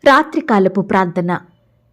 రాత్రికాలపు ప్రార్థన.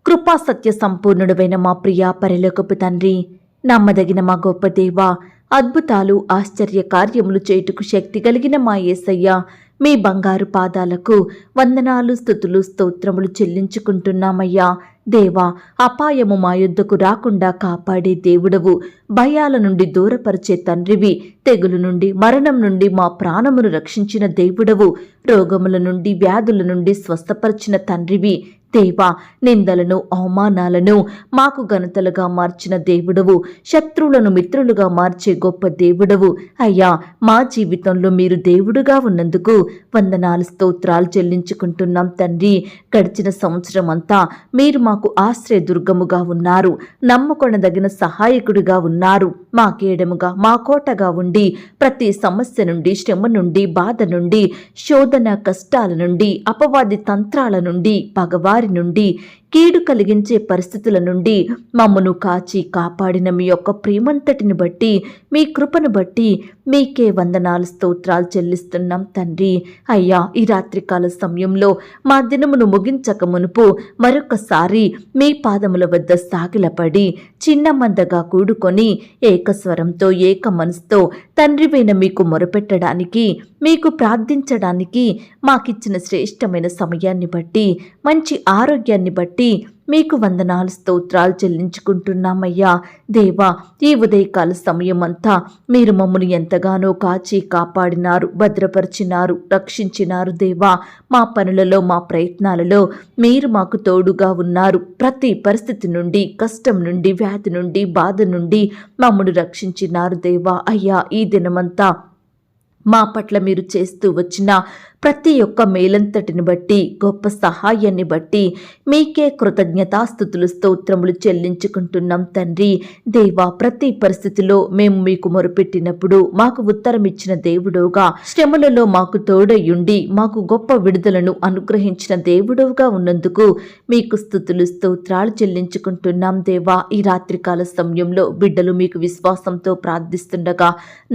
కృపా సత్య సంపూర్ణుడైన మా ప్రియ పరలోకపు తండ్రి, నమ్మదగిన మా గొప్ప దేవా, అద్భుతాలు ఆశ్చర్య కార్యములు చేయుటకు శక్తి కలిగిన మా యేసయ్య, మీ బంగారు పాదాలకు వందనాలు, స్తుతులు, స్తోత్రములు చెల్లించుకుంటున్నామయ్యా. దేవా, అపాయము మా యుద్ధకు రాకుండా కాపాడే దేవుడవు, భయాల నుండి దూరపరిచే తండ్రివి, తెగులు నుండి మరణం నుండి మా ప్రాణమును రక్షించిన దేవుడవు, రోగముల నుండి వ్యాధుల నుండి స్వస్థపరిచిన తండ్రివి. దేవా, నిందలను అవమానాలను మాకు ఘనతలుగా మార్చిన దేవుడవు, శత్రువులను మిత్రులుగా మార్చే గొప్ప దేవుడవు. అయ్యా, మా జీవితంలో మీరు దేవుడుగా ఉన్నందుకు వందనాలు, స్తోత్రాలు చెల్లించుకుంటున్నాం తండ్రి. గడిచిన సంవత్సరం అంతా మీరు మాకు ఆశ్రయదుర్గముగా ఉన్నారు, నమ్మకొనదగిన సహాయకుడిగా ఉన్నారు, మా కేడముగా మా కోటగా ఉండి ప్రతి సమస్య నుండి, శ్రమ నుండి, బాధ నుండి, శోధన కష్టాల నుండి, అపవాది తంత్రాల నుండి, పగవారి నుండి, కీడు కలిగించే పరిస్థితుల నుండి మమ్మను కాచి కాపాడిన మీ యొక్క ప్రేమంతటిని బట్టి, మీ కృపను బట్టి మీకే వందనాలు, స్తోత్రాలు చెల్లిస్తున్నాం తండ్రి. అయ్యా, ఈ రాత్రికాల సమయంలో మా దినమును ముగించక మునుపు మరొకసారి మీ పాదముల వద్ద సాగిలపడి చిన్న మందగా కూడుకొని ఏకస్వరంతో, ఏక మనసుతో తండ్రివైన మీకు మొరపెట్టడానికి, మీకు ప్రార్థించడానికి మాకిచ్చిన శ్రేష్టమైన సమయాన్ని బట్టి, మంచి ఆరోగ్యాన్ని బట్టి మీకు వందనాలు, స్తోత్రాలు చెల్లించుకుంటున్నామయ్యా. దేవా, ఈ ఉదయకాల సమయమంతా మీరు మమ్మల్ని ఎంతగానో కాచి కాపాడినారు, భద్రపరిచినారు, రక్షించినారు. దేవా, మా పనులలో, మా ప్రయత్నాలలో మీరు మాకు తోడుగా ఉన్నారు. ప్రతి పరిస్థితి నుండి, కష్టం నుండి, వ్యాధి నుండి, బాధ నుండి మమ్మల్ని రక్షించినారు. దేవా, అయ్యా, ఈ దినమంతా మా పట్ల మీరు చేస్తూ వచ్చిన ప్రతి ఒక్క మేలంతటిని బట్టి, గొప్ప సహాయాన్ని బట్టి మీకే కృతజ్ఞతాస్తుతులు, స్తోత్రములు చెల్లించుకుంటున్నాం తండ్రి. దేవా, ప్రతి పరిస్థితిలో మేము మీకు మొరుపెట్టినప్పుడు మాకు ఉత్తరం ఇచ్చిన దేవుడుగా, శ్రమలలో మాకు తోడయుండి మాకు గొప్ప విడుదలను అనుగ్రహించిన దేవుడుగా ఉన్నందుకు మీకు స్తుతులు, స్తోత్రాలు చెల్లించుకుంటున్నాం. దేవా, ఈ రాత్రికాల సమయంలో బిడ్డలు మీకు విశ్వాసంతో ప్రార్థిస్తుండగా,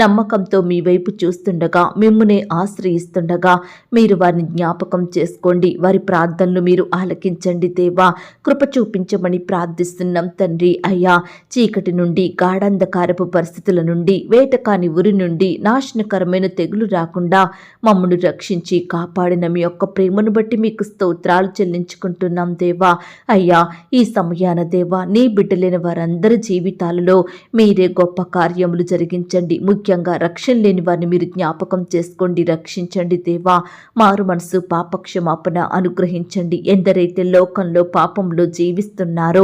నమ్మకంతో మీ వైపు చూస్తుండగా, మిమ్మునే ఆశ్రయిస్తుండగా మీరు వారిని జ్ఞాపకం చేసుకోండి. వారి ప్రార్థనలు మీరు ఆలకించండి. దేవా, కృప చూపించమని ప్రార్థిస్తున్నాం తండ్రి. అయ్యా, చీకటి నుండి, గాఢంధకారపు పరిస్థితుల నుండి, వేటకాని ఉరి నుండి, నాశనకరమైన తెగులు రాకుండా మమ్మను రక్షించి కాపాడిన మీ యొక్క ప్రేమను బట్టి మీకు స్తోత్రాలు చెల్లించుకుంటున్నాం. దేవా, అయ్యా, ఈ సమయాన దేవా, నీ బిడ్డలైన వారందరి జీవితాలలో మీరే గొప్ప కార్యములు జరిగించండి. ముఖ్యంగా రక్షణ లేని వారిని మీరు జ్ఞాపకం చేసుకోండి, రక్షించండి. దేవా, మారు మనసు, పాపక్షమాపణ అనుగ్రహించండి. ఎందరైతే లోకంలో పాపంలో జీవిస్తున్నారో,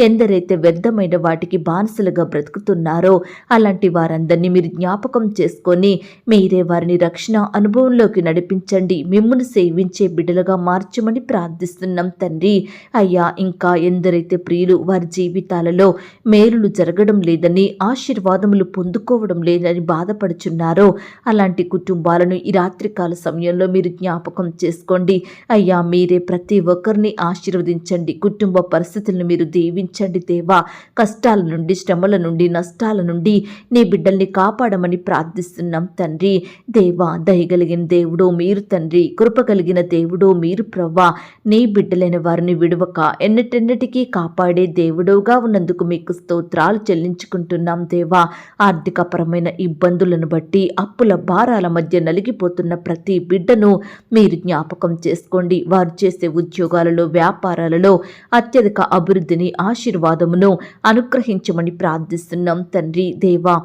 ఎందరైతే వ్యర్థమైన వాటికి బానిసలుగా బ్రతుకుతున్నారో అలాంటి వారందరినీ మీరు జ్ఞాపకం చేసుకొని మీరే వారిని రక్షణ అనుభవంలోకి నడిపించండి. మిమ్మును సేవించే బిడ్డలుగా మార్చమని ప్రార్థిస్తున్నాం తండ్రి. అయ్యా, ఇంకా ఎందరైతే ప్రియులు వారి జీవితాలలో మేలులు జరగడం లేదని, ఆశీర్వాదములు పొందుకోవడం లేదని బాధపడుచున్నారో అలాంటి కుటుంబాలను ఈ రాత్రికాల సమయంలో మీరు జ్ఞాపకం చేసుకోండి. అయ్యా, మీరే ప్రతి ఒక్కరిని ఆశీర్వదించండి. కుటుంబ పరిస్థితులను మీరు దీవించండి. దేవా, కష్టాల నుండి, శ్రమల నుండి, నష్టాల నుండి నీ బిడ్డల్ని కాపాడమని ప్రార్థిస్తున్నాం తండ్రి. దేవా, దయగలిగిన దేవుడో మీరు తండ్రి, కృప కలిగిన దేవుడో మీరు ప్రవ్వా, నీ బిడ్డలైన వారిని విడువక ఎన్నటెన్నటికీ కాపాడే దేవుడుగా ఉన్నందుకు మీకు స్తోత్రాలు చెల్లించుకుంటున్నాం. దేవా, ఆర్థికపరమైన ఇబ్బందులను బట్టి, అప్పుల భారాల మధ్య నలిగిపోతున్న ప్రతి బిడ్డను మీరు జ్ఞాపకం చేసుకోండి. వారు చేసే ఉద్యోగాలలో, వ్యాపారాలలో అత్యధిక అభివృద్ధిని, ఆశీర్వాదమును అనుగ్రహించమని ప్రార్థిస్తున్నాం తండ్రి. దేవా,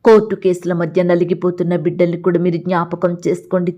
కోర్టు కేసుల మధ్య నలిగిపోతున్న బిడ్డల్ని కూడా మీరు జ్ఞాపకం చేసుకోండి.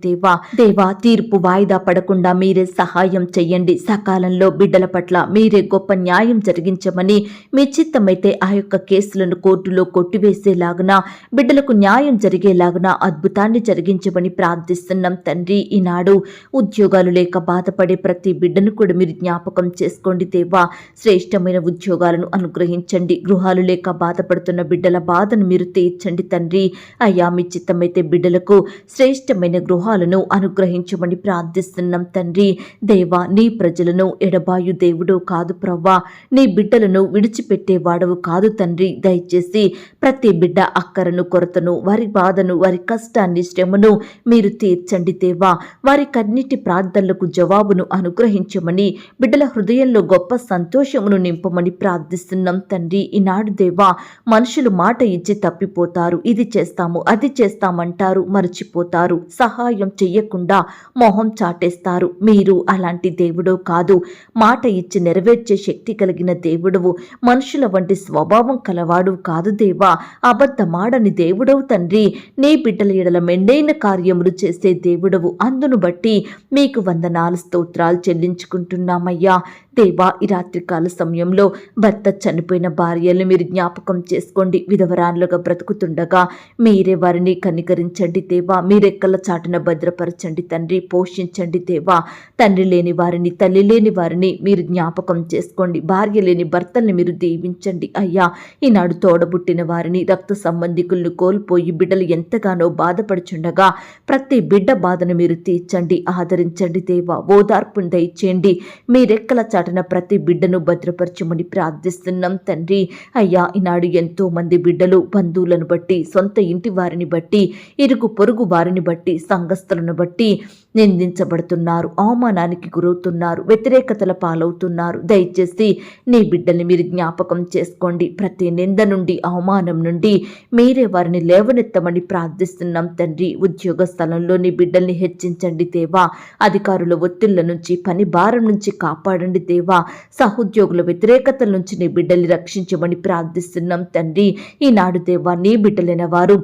దేవా, తీర్పు వాయిదా పడకుండా మీరే సహాయం చెయ్యండి. సకాలంలో బిడ్డల పట్ల మీరే గొప్ప న్యాయం జరిగించమని, మీ చిత్తమైతే ఆ యొక్క కేసులను కోర్టులో కొట్టివేసేలాగున, బిడ్డలకు న్యాయం జరిగేలాగున అద్భుతాన్ని జరిగించమని ప్రార్థిస్తున్నాం తండ్రి. ఈనాడు ఉద్యోగాలు లేక బాధపడే ప్రతి బిడ్డను కూడా మీరు జ్ఞాపకం చేసుకోండి. దేవా, శ్రేష్టమైన ఉద్యోగాలను అనుగ్రహించండి. గృహాలు లేక బాధపడుతున్న బిడ్డల బాధను మీరు తీర్చండి. నెరవేర్చండి తండ్రి. అయ్యా మీ చిత్తమైతే బిడ్డలకు శ్రేష్టమైన గృహాలను అనుగ్రహించమని ప్రార్థిస్తున్నాం తండ్రి. దేవా నీ ప్రజలను ఎడబాయు దేవుడు కాదు ప్రవ్వా, నీ బిడ్డలను విడిచిపెట్టేవాడవు కాదు తండ్రి. దయచేసి ప్రతి బిడ్డ అక్కరను కొరతను వారి బాధను వారి కష్టాన్ని శ్రమను మీరు తీర్చండి దేవా. వారి కన్నిటి ప్రార్థనలకు జవాబును అనుగ్రహించమని బిడ్డల హృదయంలో గొప్ప సంతోషమును నింపమని ప్రార్థిస్తున్నాం తండ్రి. ఈనాడు దేవా మనుషులు మాట ఇచ్చి తప్పిపోతారు, ఇది చేస్తాము అది చేస్తామంటారు, మర్చిపోతారు, సహాయం చెయ్యకుండా మొహం చాటేస్తారు. మీరు అలాంటి దేవుడో కాదు, మాట ఇచ్చి నెరవేర్చే శక్తి కలిగిన దేవుడవు, మనుషుల వంటి స్వభావం కలవాడు కాదు దేవా. అబద్ధమాడని దేవుడవు తండ్రి. నీ బిడ్డల ఎడల మెండైన కార్యములు చేసే దేవుడవు. అందును బట్టి మీకు వందనాలు స్తోత్రాలు చెల్లించుకుంటున్నామయ్యా. దేవా ఈ రాత్రికాల సమయంలో భర్త చనిపోయిన భార్యలను మీరు జ్ఞాపకం చేసుకోండి. విధవరాన్లుగా బ్రతుకుతుండగా మీరే వారిని కనికరించండి దేవా. మీరెక్కల చాటున భద్రపరచండి తండ్రి. పోషించండి దేవా. తండ్రి లేని వారిని తల్లి లేని వారిని మీరు జ్ఞాపకం చేసుకోండి. భార్య లేని భర్తల్ని మీరు దీవించండి అయ్యా. ఈనాడు తోడబుట్టిన వారిని రక్త సంబంధికులను కోల్పోయి బిడ్డలు ఎంతగానో బాధపడుచుండగా ప్రతి బిడ్డ బాధను మీరు తీర్చండి, ఆదరించండి దేవా. ఓదార్పును దయచేయండి. మీరెక్కల చాటున ప్రతి బిడ్డను భద్రపరచమని ప్రార్థిస్తున్నాం తండ్రి. అయ్యా ఈనాడు ఎంతో మంది బిడ్డలు బంధువులను బట్టి, సొంత ఇంటి వారిని బట్టి, ఇరుగు పొరుగు వారిని బట్టి, సంఘస్థులను బట్టి నిందించబడుతున్నారు, అవమానానికి గురవుతున్నారు, వ్యతిరేకతల పాలవుతున్నారు. దయచేసి నీ బిడ్డల్ని మీరు జ్ఞాపకం చేసుకోండి. ప్రతి నింద నుండి అవమానం నుండి మీరే వారిని లేవనెత్తమని ప్రార్థిస్తున్నాం తండ్రి. ఉద్యోగ స్థలంలో నీ బిడ్డల్ని హెచ్చించండి దేవా. అధికారుల ఒత్తిళ్ల నుంచి, పని భారం నుంచి కాపాడండి దేవా. సహోద్యోగుల వ్యతిరేకతల నుంచి నీ బిడ్డల్ని రక్షించమని ప్రార్థిస్తున్నాం తండ్రి. ఈనాడు దేవా నీ బిడ్డలైన వారు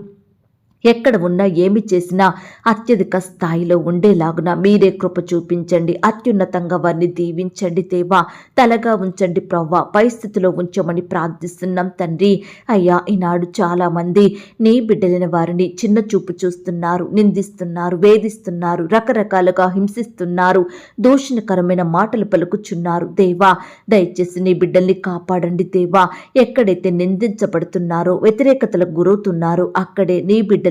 ఎక్కడ ఉన్నా ఏమి చేసినా అత్యధిక స్థాయిలో ఉండేలాగున మీరే కృప చూపించండి. అత్యున్నతంగా వారిని దీవించండి దేవా. తలగా ఉంచండి ప్రవ్వా. పరిస్థితిలో ఉంచమని ప్రార్థిస్తున్నాం తండ్రి. అయ్యా ఈనాడు చాలా మంది నీ బిడ్డలైన వారిని చిన్న చూపు చూస్తున్నారు, నిందిస్తున్నారు, వేధిస్తున్నారు, రకరకాలుగా హింసిస్తున్నారు, దూషణకరమైన మాటలు పలుకుచున్నారు దేవా. దయచేసి నీ బిడ్డల్ని కాపాడండి దేవా. ఎక్కడైతే నిందించబడుతున్నారో, వ్యతిరేకతలకు గురవుతున్నారో అక్కడే నీ బిడ్డలకు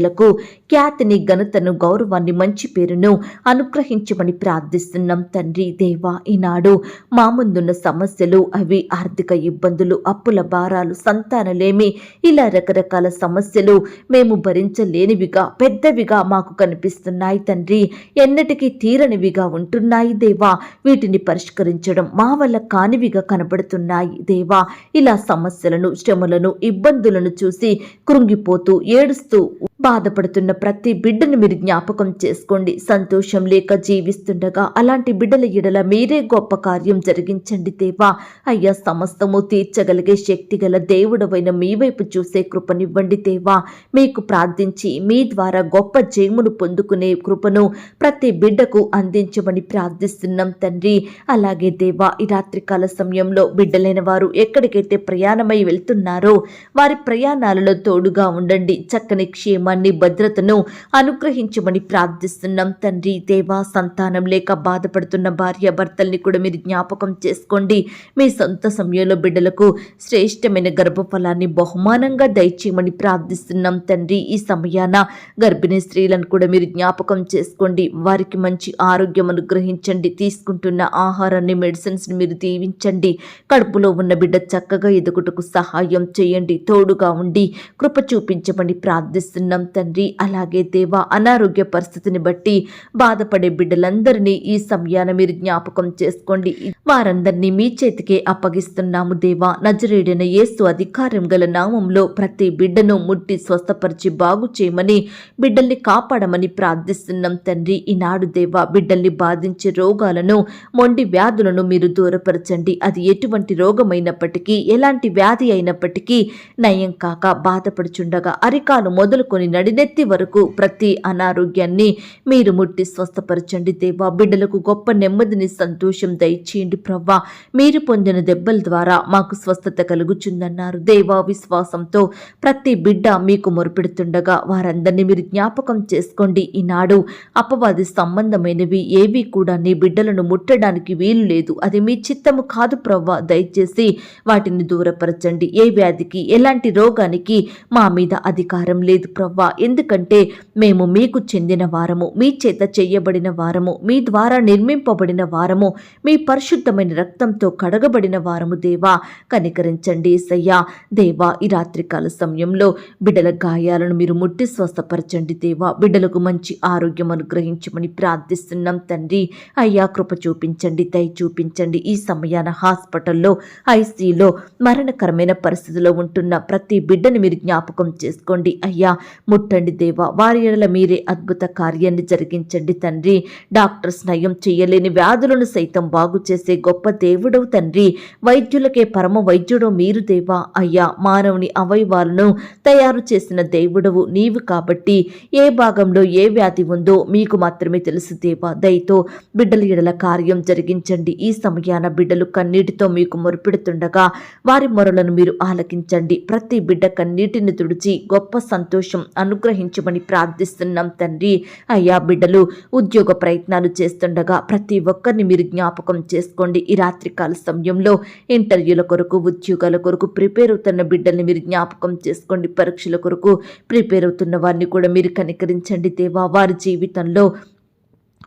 ఖ్యాతిని, ఘనతను, గౌరవాన్ని, మంచి పేరును అనుగ్రహించమని ప్రార్థిస్తున్నాం తండ్రి. దేవా ఈనాడు మా ముందున్న సమస్యలు అవి ఆర్థిక ఇబ్బందులు, అప్పుల భారాలు, సంతానలేమి, ఇలా రకరకాల సమస్యలు మేము భరించలేనివిగా పెద్దవిగా మాకు కనిపిస్తున్నాయి తండ్రి. ఎన్నటికీ తీరనివిగా ఉంటున్నాయి దేవా. వీటిని పరిష్కరించడం మా వల్ల కానివిగా కనబడుతున్నాయి దేవా. ఇలా సమస్యలను, శ్రమలను, ఇబ్బందులను చూసి కృంగిపోతూ ఏడుస్తూ బాధపడుతున్న ప్రతి బిడ్డను మీరు జ్ఞాపకం చేసుకోండి. సంతోషం లేక జీవిస్తుండగా అలాంటి బిడ్డల ఎడల మీరే గొప్ప కార్యం జరిగించండి దేవా. అయ్యా సమస్తము తీర్చగలిగే శక్తి గల దేవుడవైన మీ వైపు చూసే కృపనివ్వండి దేవా. మీకు ప్రార్థించి మీ ద్వారా గొప్ప జయమును పొందుకునే కృపను ప్రతి బిడ్డకు అందించమని ప్రార్థిస్తున్నాం తండ్రి. అలాగే దేవా ఈ రాత్రికాల సమయంలో బిడ్డలైన వారు ఎక్కడికైతే ప్రయాణమై వెళ్తున్నారో వారి ప్రయాణాలలో తోడుగా ఉండండి. చక్కని క్షేమాన్ని, భద్రతను అనుగ్రహించమని ప్రార్థిస్తున్నాం తండ్రి. దేవా సంతానం లేక బాధపడుతున్న భార్య భర్తల్ని కూడా మీరు జ్ఞాపకం చేసుకోండి. మీ సొంత సమయంలో బిడ్డలకు శ్రేష్టమైన గర్భఫలాన్ని బహుమానంగా దయచేయమని ప్రార్థిస్తున్నాం తండ్రి. ఈ సమయాన గర్భిణీ స్త్రీలను కూడా మీరు జ్ఞాపకం చేసుకోండి. వారికి మంచి ఆరోగ్యం అనుగ్రహించండి. తీసుకుంటున్న ఆహారాన్ని, మెడిసిన్స్ని మీరు దీవించండి. కడుపులో ఉన్న బిడ్డ చక్కగా ఎదుగుటకు సహాయం చేయండి. తోడుగా ఉండి కృప చూపించమని ప్రార్థిస్తున్నాం తండ్రి. అలాగే దేవా అనారోగ్య పరిస్థితిని బట్టి బాధపడే బిడ్డలందరినీ ఈ సమయాన మీరు జ్ఞాపకం చేసుకోండి. వారందరినీ మీ చేతికే అప్పగిస్తున్నాము దేవా. నజరేయుడైన యేసు అధికారం గల నామంలో ప్రతి బిడ్డను ముట్టి స్వస్థపరిచి బాగు చేయమని, బిడ్డల్ని కాపాడమని ప్రార్థిస్తున్నాం తండ్రి. ఈనాడు దేవా బిడ్డల్ని బాధించే రోగాలను, మొండి వ్యాధులను మీరు దూరపరచండి. అది ఎటువంటి రోగమైనప్పటికీ, ఎలాంటి వ్యాధి అయినప్పటికీ నయం కాక బాధపడుచుండగా అరికాలు మొదలుకొని నడినెత్తి వరకు ప్రతి అనారోగ్యాన్ని మీరు ముట్టి స్వస్థపరచండి దేవా. బిడ్డలకు గొప్ప నెమ్మదిని, సంతోషం దయచేయండి ప్రవ్వా. మీరు పొందిన దెబ్బల ద్వారా మాకు స్వస్థత కలుగుచుందన్నారు దేవా. విశ్వాసంతో ప్రతి బిడ్డ మీకు మొరుపెడుతుండగా వారందరినీ మీరు జ్ఞాపకం చేసుకోండి. ఈనాడు అపవాది సంబంధమైనవి ఏవి కూడా నీ బిడ్డలను ముట్టడానికి వీలు లేదు. అది మీ చిత్తము కాదు ప్రవ్వా. దయచేసి వాటిని దూరపరచండి. ఏ వ్యాధికి, ఎలాంటి రోగానికి మా మీద అధికారం లేదు ప్రవ్వా. ఎందుకంటే మేము మీకు చెందిన వారము, మీ చేత చెయ్యబడిన వారము, మీ ద్వారా నిర్మింపబడిన వారము, మీ పరిశుద్ధమైన రక్తంతో కడగబడిన వారము దేవా. కనికరించండి యేసయ్యా. దేవా, ఈ రాత్రికాల సమయంలో బిడ్డల గాయాలను మీరు ముట్టి స్వస్థపరచండి దేవా. బిడ్డలకు మంచి ఆరోగ్యం అనుగ్రహించమని ప్రార్థిస్తున్నాం తండ్రి. అయ్యా, కృప చూపించండి, దయ చూపించండి. ఈ సమయాన హాస్పిటల్లో, ఐసీయూలో మరణకరమైన పరిస్థితిలో ఉంటున్న ప్రతి బిడ్డని మీరు జ్ఞాపకం చేసుకోండి అయ్యా. ముట్టండి దేవా. వారి ఎడల మీరే అద్భుత కార్యాన్ని జరిగించండి తండ్రి. డాక్టర్స్ నయం చేయలేని వ్యాధులను సైతం బాగు చేసే గొప్ప దేవుడవు తండ్రి. వైద్యులకే పరమ వైద్యుడు మీరు దేవా. అయ్యా, మానవుని అవయవాలను తయారు చేసిన దేవుడవు నీవు కాబట్టి ఏ భాగంలో ఏ వ్యాధి ఉందో మీకు మాత్రమే తెలుసు దేవా. దయతో బిడ్డల ఎడల కార్యం జరిగించండి. ఈ సమయాన బిడ్డలు కన్నీటితో మీకు మొరుపెడుతుండగా వారి మొరలను మీరు ఆలకించండి. ప్రతి బిడ్డ కన్నీటిని తుడిచి గొప్ప సంతోషం అనుగ్రహించమని ప్రార్థిస్తున్నాం తండ్రి. అయ్యా, బిడ్డలు ఉద్యోగ ప్రయత్నాలు చేస్తుండగా ప్రతి ఒక్కరిని మీరు జ్ఞాపకం చేసుకోండి. ఈ రాత్రికాల సమయంలో ఇంటర్వ్యూల కొరకు, ఉద్యోగాల కొరకు ప్రిపేర్ అవుతున్న బిడ్డల్ని మీరు జ్ఞాపకం చేసుకోండి. పరీక్షల కొరకు ప్రిపేర్ అవుతున్న వారిని కూడా మీరు కనికరించండి దేవా. వారి జీవితంలో,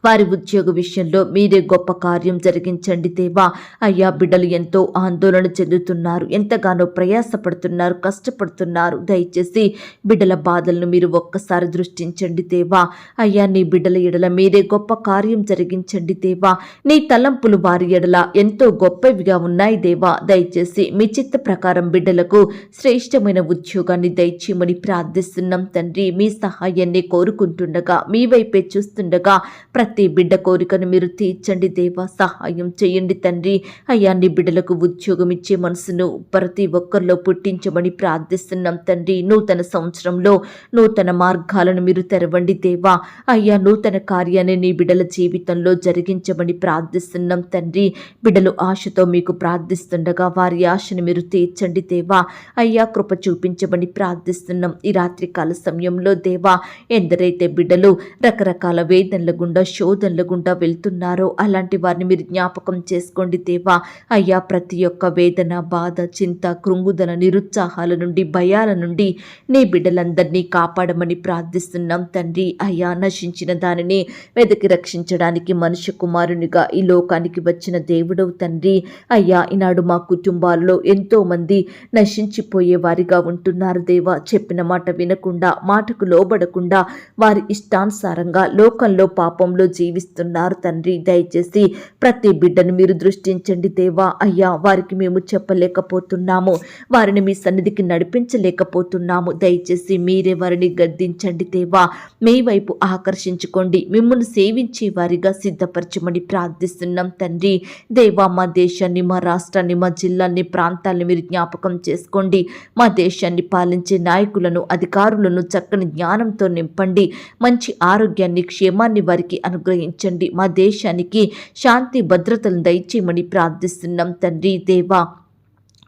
వారి ఉద్యోగ విషయంలో మీరే గొప్ప కార్యం జరిగించండి దేవా. అయ్యా, బిడ్డలు ఎంతో ఆందోళన చెందుతున్నారు, ఎంతగానో ప్రయాసపడుతున్నారు, కష్టపడుతున్నారు. దయచేసి బిడ్డల బాధలను మీరు ఒక్కసారి దృష్టించండి దేవా. అయ్యా, నీ బిడ్డల ఎడల మీరే గొప్ప కార్యం జరిగించండి దేవా. నీ తలంపులు వారి ఎడల ఎంతో గొప్పవిగా ఉన్నాయి దేవా. దయచేసి మీ చిత్త ప్రకారం బిడ్డలకు శ్రేష్టమైన ఉద్యోగాన్ని దయచేయమని ప్రార్థిస్తున్నాం తండ్రి. మీ సహాయాన్ని కోరుకుంటుండగా, మీ వైపే చూస్తుండగా ప్రతి బిడ్డ కోరికను మీరు తీర్చండి దేవా. సహాయం చేయండి తండ్రి. అయ్యా, నీ బిడ్డలకు ఉద్యోగం ఇచ్చే మనసును ప్రతి ఒక్కరిలో పుట్టించమని ప్రార్థిస్తున్నాం తండ్రి. నూతన సంవత్సరంలో నూతన మార్గాలను మీరు తెరవండి దేవా. అయ్యా, నూతన కార్యాన్ని నీ బిడ్డల జీవితంలో జరిగించమని ప్రార్థిస్తున్నాం తండ్రి. బిడ్డలు ఆశతో మీకు ప్రార్థిస్తుండగా వారి ఆశను మీరు తీర్చండి దేవా. అయ్యా, కృప చూపించమని ప్రార్థిస్తున్నాం. ఈ రాత్రికాల సమయంలో దేవా, ఎందరైతే బిడ్డలు రకరకాల వేదనల గుండా, శోధనల గుండా వెళ్తున్నారో అలాంటి వారిని మీరు జ్ఞాపకం చేసుకోండి దేవా. అయ్యా, ప్రతి ఒక్క వేదన, బాధ, చింత, కృంగుదల, నిరుత్సాహాల నుండి, భయాల నుండి నీ బిడ్డలందరినీ కాపాడమని ప్రార్థిస్తున్నాం తండ్రి. అయ్యా, నశించిన దానిని వెతికి రక్షించడానికి మనుష్య కుమారునిగా ఈ లోకానికి వచ్చిన దేవుడవు తండ్రి. అయ్యా, ఈనాడు మా కుటుంబాల్లో ఎంతో మంది నశించిపోయే వారిగా ఉంటున్నారు దేవా. చెప్పిన మాట వినకుండా, మాటకు లోబడకుండా వారి ఇష్టానుసారంగా లోకంలో, పాపంలో జీవిస్తున్నారు తండ్రి. దయచేసి ప్రతి బిడ్డను మీరు దృష్టించండి దేవా. అయ్యా, వారికి మేము చెప్పలేకపోతున్నాము, వారిని మీ సన్నిధికి నడిపించలేకపోతున్నాము. దయచేసి మీరే వారిని గద్దించండి దేవా. మీ వైపు ఆకర్షించుకోండి, మిమ్మల్ని సేవించే వారిగా సిద్ధపరచమని ప్రార్థిస్తున్నాం తండ్రి. దేవా, మా దేశాన్ని, మా రాష్ట్రాన్ని, మా జిల్లాన్ని, ప్రాంతాలను మీరు జ్ఞాపకం చేసుకోండి. మా దేశాన్ని పాలించే నాయకులను, అధికారులను చక్కని జ్ఞానంతో నింపండి. మంచి ఆరోగ్యాన్ని, క్షేమాన్ని వారికి అనుగ్రహించండి. మా దేశానికి శాంతి భద్రతలను దయచేయమని ప్రార్థిస్తున్నాం తండ్రి. దేవా,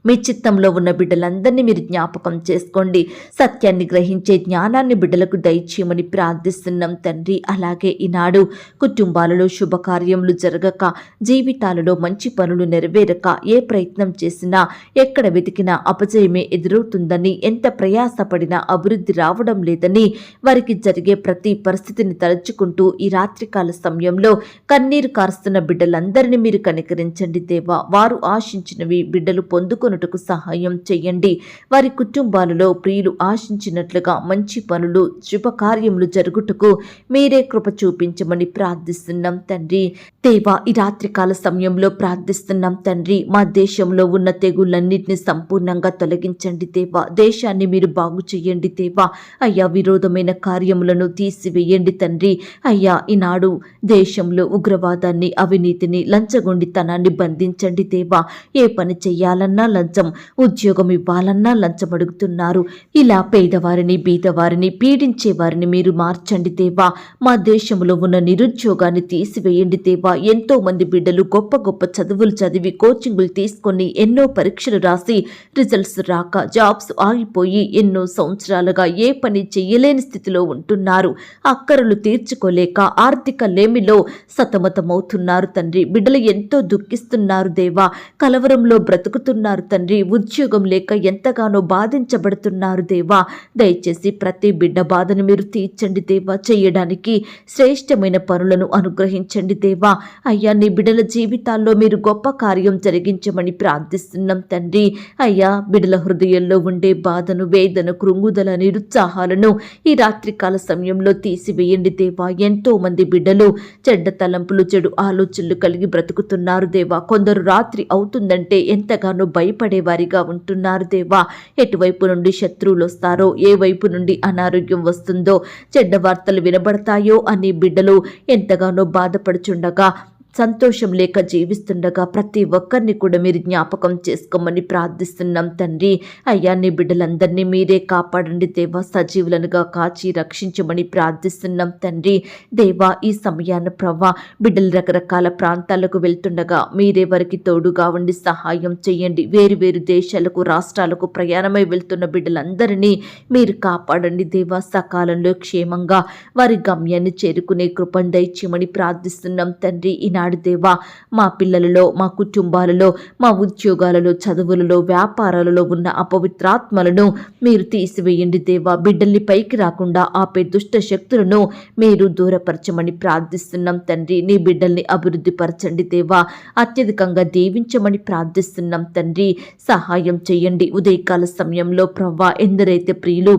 మీ చిత్తంలో ఉన్న బిడ్డలందరినీ మీరు జ్ఞాపకం చేసుకోండి. సత్యాన్ని గ్రహించే జ్ఞానాన్ని బిడ్డలకు దయచేయమని ప్రార్థిస్తున్నాం తండ్రి. అలాగే ఈనాడు కుటుంబాలలో శుభకార్యములు జరగక, జీవితాలలో మంచి పనులు నెరవేరక, ఏ ప్రయత్నం చేసినా, ఎక్కడ వెతికినా అపజయమే ఎదురవుతుందని, ఎంత ప్రయాసపడినా అభివృద్ధి రావడం లేదని వారికి జరిగే ప్రతి పరిస్థితిని తలుచుకుంటూ ఈ రాత్రికాల సమయంలో కన్నీరు కారుస్తున్న బిడ్డలందరినీ మీరు కనికరించండి దేవా. వారు ఆశించినవి బిడ్డలు పొందుకొనుటకు సహాయం చేయండి. వారి కుటుంబాలలో ప్రియులు ఆశించినట్లుగా మంచి పనులు, శుభకార్యములు జరుగుటకు మీరే కృప చూపించమని ప్రార్థిస్తున్నాం తండ్రి. దేవా, ఈ రాత్రికాల సమయంలో ప్రార్థిస్తున్నాం తండ్రి. మా దేశంలో ఉన్న తెగుళ్ళన్నింటినీ సంపూర్ణంగా తొలగించండి దేవా. దేశాన్ని మీరు బాగు చేయండి దేవా. అయ్యా, విరోధమైన కార్యములను తీసివేయండి తండ్రి. అయ్యా, ఈనాడు దేశంలో ఉగ్రవాదాన్ని, అవినీతిని, లంచగొండితనాన్ని బంధించండి దేవా. ఏ పని చెయ్యాలన్నా లంచం, ఉద్యోగం ఇవ్వాలన్నా లంచం అడుగుతున్నారు. ఇలా పేదవారిని బీదవారిని పీడించే వారిని మీరు మార్చండి దేవా. మా దేశంలో ఉన్న నిరుద్యోగాన్ని తీసివేయండి దేవా. ఎంతో మంది బిడ్డలు గొప్ప గొప్ప చదువులు చదివి కోచింగులు తీసుకొని ఎన్నో పరీక్షలు రాసి రిజల్ట్స్ రాక జాబ్స్ ఆగిపోయి ఎన్నో సంవత్సరాలుగా ఏ పని చెయ్యలేని స్థితిలో ఉంటున్నారు. అక్కరలు తీర్చుకోలేక ఆర్థిక లేమిలో సతమతమవుతున్నారు తండ్రి. బిడ్డలు ఎంతో దుఃఖిస్తున్నారు దేవా. కలవరంలో బ్రతుకుతున్నారు తండ్రి. ఉద్యోగం లేక ఎంతగానో బాధించబడుతున్నారు దేవా. దయచేసి ప్రతి బిడ్డ బాధను మీరు తీర్చండి దేవా. చేయడానికి శ్రేష్టమైన పనులను అనుగ్రహించండి దేవా. అయ్యా, నీ బిడ్డల జీవితాల్లో మీరు గొప్ప కార్యం జరిగించమని ప్రార్థిస్తున్నాం తండ్రి. అయ్యా, బిడ్డల హృదయంలో ఉండే బాధను, వేదన, కృంగుదల, నిరుత్సాహాలను ఈ రాత్రికాల సమయంలో తీసివేయండి దేవా. ఎంతో మంది బిడ్డలు చెడ్డ తలంపులు, చెడు ఆలోచనలు కలిగి బ్రతుకుతున్నారు దేవా. కొందరు రాత్రి అవుతుందంటే ఎంతగానో భయపడేవారిగా ఉంటున్నారు దేవా. ఎటువైపు నుండి శత్రువులు వస్తారో, ఏ వైపు నుండి అనారోగ్యం వస్తుందో, చెడ్డ వార్తలు వినబడతాయో అని బిడ్డలు ఎంతగానో బాధపడుచుండగా, సంతోషం లేక జీవిస్తుండగా ప్రతి ఒక్కరిని కూడా మీరు జ్ఞాపకం చేసుకోమని ప్రార్థిస్తున్నాం తండ్రి. అయ్యా, నీ బిడ్డలందరినీ మీరే కాపాడండి దేవా. సజీవులనుగా కాచి రక్షించమని ప్రార్థిస్తున్నాం తండ్రి. దేవా, ఈ సమయాన్ని ప్రవ్వా బిడ్డలు రకరకాల ప్రాంతాలకు వెళ్తుండగా మీరే వారికి తోడుగా ఉండి సహాయం చేయండి. వేరు వేరు దేశాలకు, రాష్ట్రాలకు ప్రయాణమై వెళ్తున్న బిడ్డలందరినీ మీరు కాపాడండి దేవా. సకాలంలో క్షేమంగా వారి గమ్యాన్ని చేరుకునే కృపను దయచేయమని ప్రార్థిస్తున్నాం తండ్రి. ఈనాడు దేవా, మా పిల్లలలో, మా కుటుంబాలలో, మా ఉద్యోగాలలో, చదువులలో, వ్యాపారాలలో ఉన్న అపవిత్రాత్మలను మీరు తీసివేయండి దేవా. బిడ్డల్ని పైకి రాకుండా ఆపే దుష్ట శక్తులను మీరు దూరపరచమని ప్రార్థిస్తున్నాం తండ్రి. నీ బిడ్డల్ని అభివృద్ధి పరచండి దేవా. అత్యధికంగా దీవించమని ప్రార్థిస్తున్నాం తండ్రి. సహాయం చేయండి. ఉదయకాల సమయంలో ప్రవ్వా ఎందరైతే ప్రియులు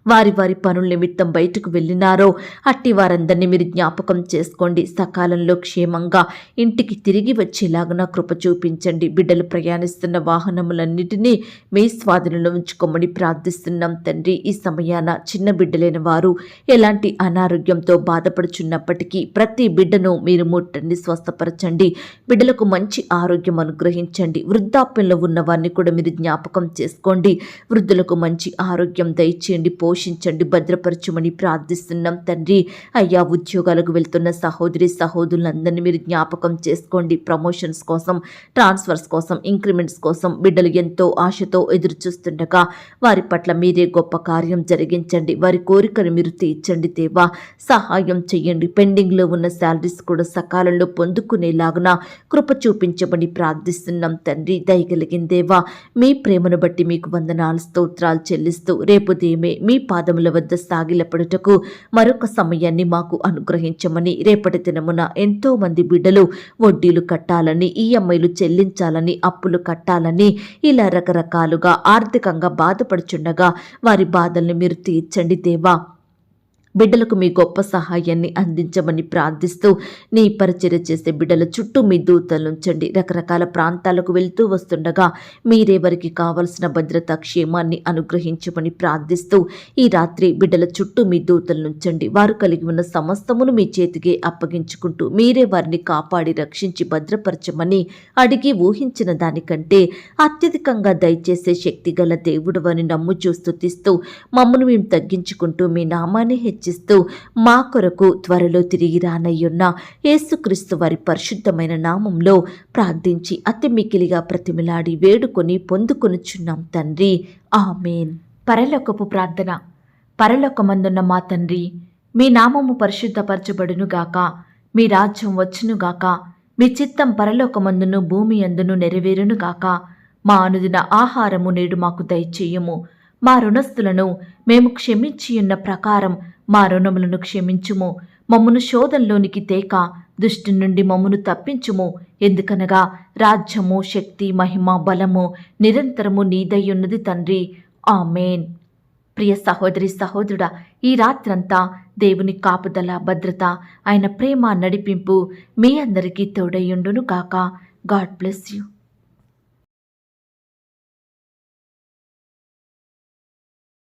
వారి వారి పనుల నిమిత్తం బయటకు వెళ్ళినారో అట్టి వారందరినీ మీరు జ్ఞాపకం చేసుకోండి. సకాలంలో క్షేమంగా ఇంటికి తిరిగి వచ్చేలాగా కృప చూపించండి. బిడ్డలు ప్రయాణిస్తున్న వాహనములన్నిటినీ మీ స్వాధీనంలో ఉంచుకోమని ప్రార్థిస్తున్నాం తండ్రి. ఈ సమయాన చిన్న బిడ్డలైన వారు ఎలాంటి అనారోగ్యంతో బాధపడుచున్నప్పటికీ ప్రతి బిడ్డను మీరు ముట్టండి, స్వస్థపరచండి. బిడ్డలకు మంచి ఆరోగ్యం అనుగ్రహించండి. వృద్ధాప్యంలో ఉన్న వారిని కూడా మీరు జ్ఞాపకం చేసుకోండి. వృద్ధులకు మంచి ఆరోగ్యం దయచేయండి, పోషించండి, భద్రపరచమని ప్రార్థిస్తున్నాం తండ్రి. అయ్యా, ఉద్యోగాలకు వెళ్తున్న సహోదరి సహోదరులందరినీ మీరు జ్ఞాపకం చేసుకోండి. ప్రమోషన్స్ కోసం, ట్రాన్స్ఫర్స్ కోసం, ఇంక్రిమెంట్స్ కోసం బిడ్డలు ఎంతో ఆశతో ఎదురు చూస్తుండగా వారి పట్ల మీరే గొప్ప కార్యం జరిగించండి. వారి కోరికను మీరు తీర్చండి దేవా. సహాయం చేయండి. పెండింగ్లో ఉన్న శాలరీస్ కూడా సకాలంలో పొందుకునేలాగున కృప చూపించమని ప్రార్థిస్తున్నాం తండ్రి. దయగలిగిన దేవా, మీ ప్రేమను బట్టి మీకు వందనాలు, స్తోత్రాలు చెల్లిస్తూ రేపు దేమే మీ పాదముల వద్ద సాగిలపడుటకు మరొక సమయాన్ని మాకు అనుగ్రహించమని, రేపటి దినమున ఎంతో మంది బిడ్డలు వడ్డీలు కట్టాలని, ఈఎంఐలు చెల్లించాలని, అప్పులు కట్టాలని, ఇలా రకరకాలుగా ఆర్థికంగా బాధపడుచుండగా వారి బాధల్ని మీరు తీర్చండి దేవా. బిడ్డలకు మీ గొప్ప సహాయాన్ని అందించమని ప్రార్థిస్తూ నీ పరిచర్య చేసే బిడ్డల చుట్టూ మీ దూతలు ఉంచండి. రకరకాల ప్రాంతాలకు వెళ్తూ వస్తుండగా మీరే వారికి కావలసిన భద్రత, క్షేమాన్ని అనుగ్రహించమని ప్రార్థిస్తూ ఈ రాత్రి బిడ్డల చుట్టూ మీ దూతలు ఉంచండి. వారు కలిగి ఉన్న సమస్తమును మీ చేతికి అప్పగించుకుంటూ మీరే వారిని కాపాడి రక్షించి భద్రపరచమని అడిగి ఊహించిన దానికంటే అత్యధికంగా దయచేసే శక్తి గల దేవుడు అని నమ్ముచూ స్తుతిస్తూ మమ్మను మేము తగ్గించుకుంటూ మీ నామాన్ని హెచ్చిస్తూ మా కొరకు త్వరలో తిరిగి రానయ్యున్న యేసుక్రీస్తు వారి పరిశుద్ధమైన నామంలో ప్రార్థించి అతి మికిలిగా ప్రతిమిలాడి వేడుకొని పొందుకొనుచున్నాం తండ్రి. ఆమేన్. పరలోకపు ప్రార్థన. పరలోకమందున్న మా తండ్రి, మీ నామము పరిశుద్ధపరచబడునుగాక, మీ రాజ్యం వచ్చునుగాక, మీ చిత్తం పరలోకమందును భూమి అందును నెరవేరునుగాక. మా అనుదిన ఆహారము నేడు మాకు దయచేయము. మా రుణస్థులను మేము క్షమించియున్న ప్రకారం మా రుణములను క్షమించుము. మమ్మను శోధంలోనికి తేక దుష్టు నుండి మమ్మను తప్పించుము. ఎందుకనగా రాజ్యము, శక్తి, మహిమ, బలము నిరంతరము నీదయ్యున్నది తండ్రి. ఆమేన్. ప్రియ సహోదరి సహోదరుడా, ఈ రాత్రంతా దేవుని కాపుదల, భద్రత, ఆయన ప్రేమ, నడిపింపు మీ అందరికీ తోడయ్యుండును గాక. God bless you.